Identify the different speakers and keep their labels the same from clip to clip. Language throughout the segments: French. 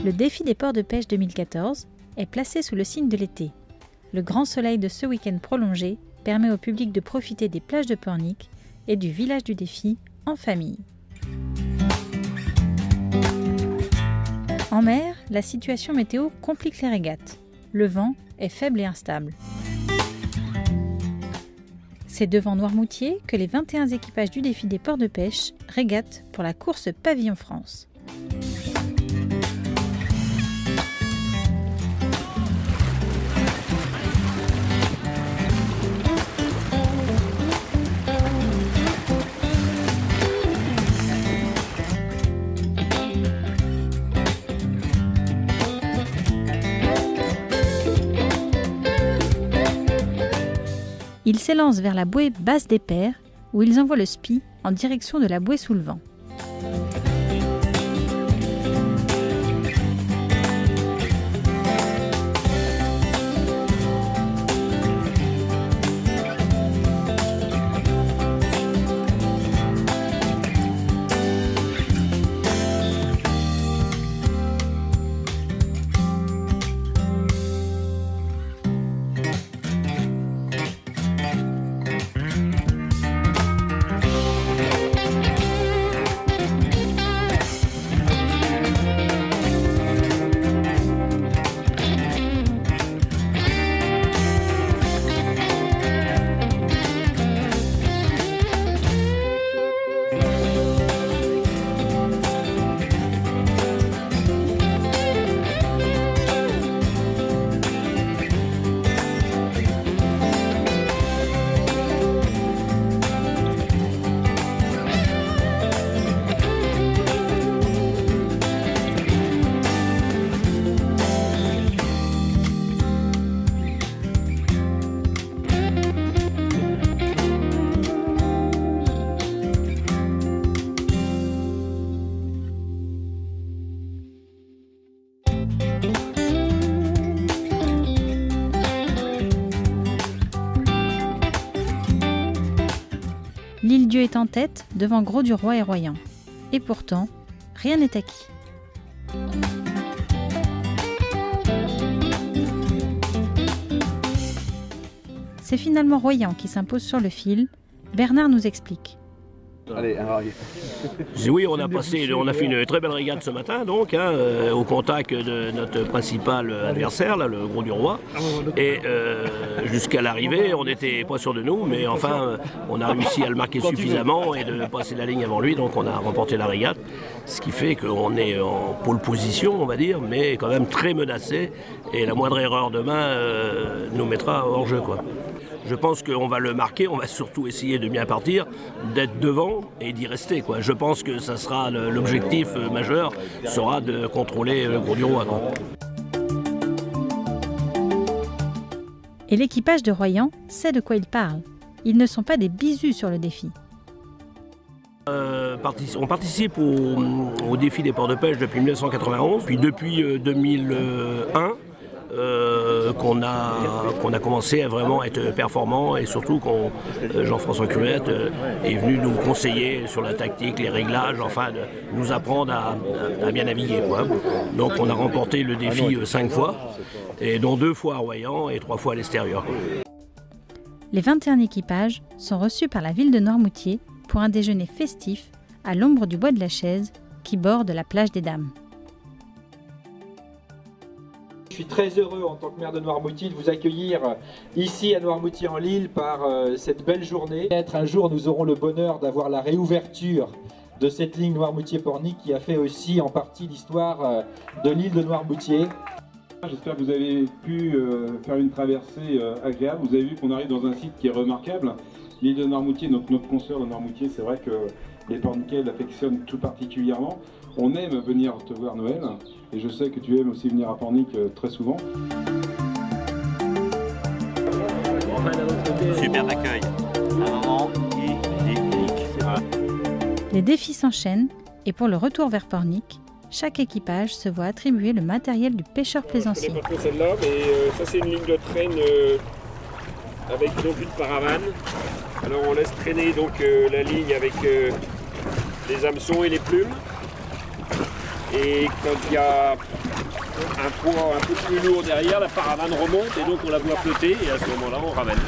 Speaker 1: Le défi des ports de pêche 2014 est placé sous le signe de l'été. Le grand soleil de ce week-end prolongé permet au public de profiter des plages de Pornic et du village du défi en famille. En mer, la situation météo complique les régates. Le vent est faible et instable. C'est devant Noirmoutier que les 21 équipages du défi des ports de pêche régatent pour la course Pavillon France. Ils s'élancent vers la bouée basse des Pères, où ils envoient le spi en direction de la bouée sous le vent. L'Île-Dieu est en tête devant Grau-du-Roi et Royan. Et pourtant, rien n'est acquis. C'est finalement Royan qui s'impose sur le fil. Bernard nous explique.
Speaker 2: Allez,
Speaker 3: oui, on a fait une très belle régate ce matin, donc, au contact de notre principal adversaire, là, le Grau-du-Roi. Et jusqu'à l'arrivée, on n'était pas sûr de nous, mais enfin, on a réussi à le marquer suffisamment et de passer la ligne avant lui, donc on a remporté la régate. Ce qui fait qu'on est en pole position, on va dire, mais quand même très menacé. Et la moindre erreur demain nous mettra hors jeu, quoi. Je pense qu'on va le marquer, on va surtout essayer de bien partir, d'être devant et d'y rester, quoi. Je pense que ça sera l'objectif majeur, sera de contrôler le Grau-du-Roi, quoi.
Speaker 1: Et l'équipage de Royan sait de quoi il parle. Ils ne sont pas des bisous sur le défi.
Speaker 3: On participe au défi des ports de pêche depuis 1991, puis depuis 2001. Qu'on a commencé à vraiment être performant et surtout quand Jean-François Cruette est venu nous conseiller sur la tactique, les réglages, enfin de nous apprendre à bien naviguer, quoi. Donc on a remporté le défi 5 fois, et dont 2 fois à Royan et 3 fois à l'extérieur.
Speaker 1: Les 21 équipages sont reçus par la ville de Noirmoutier pour un déjeuner festif à l'ombre du bois de la Chaise qui borde la plage des Dames.
Speaker 4: Je suis très heureux en tant que maire de Noirmoutier de vous accueillir ici à Noirmoutier-en-l'Île par cette belle journée. Peut-être un jour nous aurons le bonheur d'avoir la réouverture de cette ligne Noirmoutier-Pornic qui a fait aussi en partie l'histoire de l'île de Noirmoutier.
Speaker 5: J'espère que vous avez pu faire une traversée agréable. Vous avez vu qu'on arrive dans un site qui est remarquable. L'île de Noirmoutier, donc notre consoeur de Noirmoutier, c'est vrai que les Pornicais l'affectionnent tout particulièrement. On aime venir te voir Noël, et je sais que tu aimes aussi venir à Pornic très souvent.
Speaker 2: Super accueil. Un moment idyllique. Voilà.
Speaker 1: Les défis s'enchaînent et pour le retour vers Pornic, chaque équipage se voit attribuer le matériel du pêcheur plaisancier.
Speaker 6: Je ne connais pas trop celle-là, mais ça c'est une ligne de traîne avec donc une paravane. Alors on laisse traîner donc la ligne avec les hameçons et les plumes. Et quand il y a un poids un peu plus lourd derrière, la paravane remonte et donc on la voit flotter et à ce moment-là on ramène.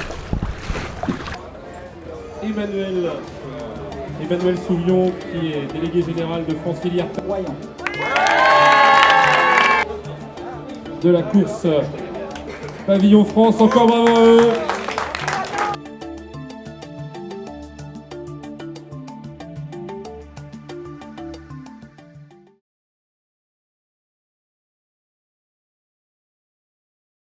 Speaker 7: Emmanuel Souvion, qui est délégué général de France Filière de la course Pavillon France. Encore bravo à eux.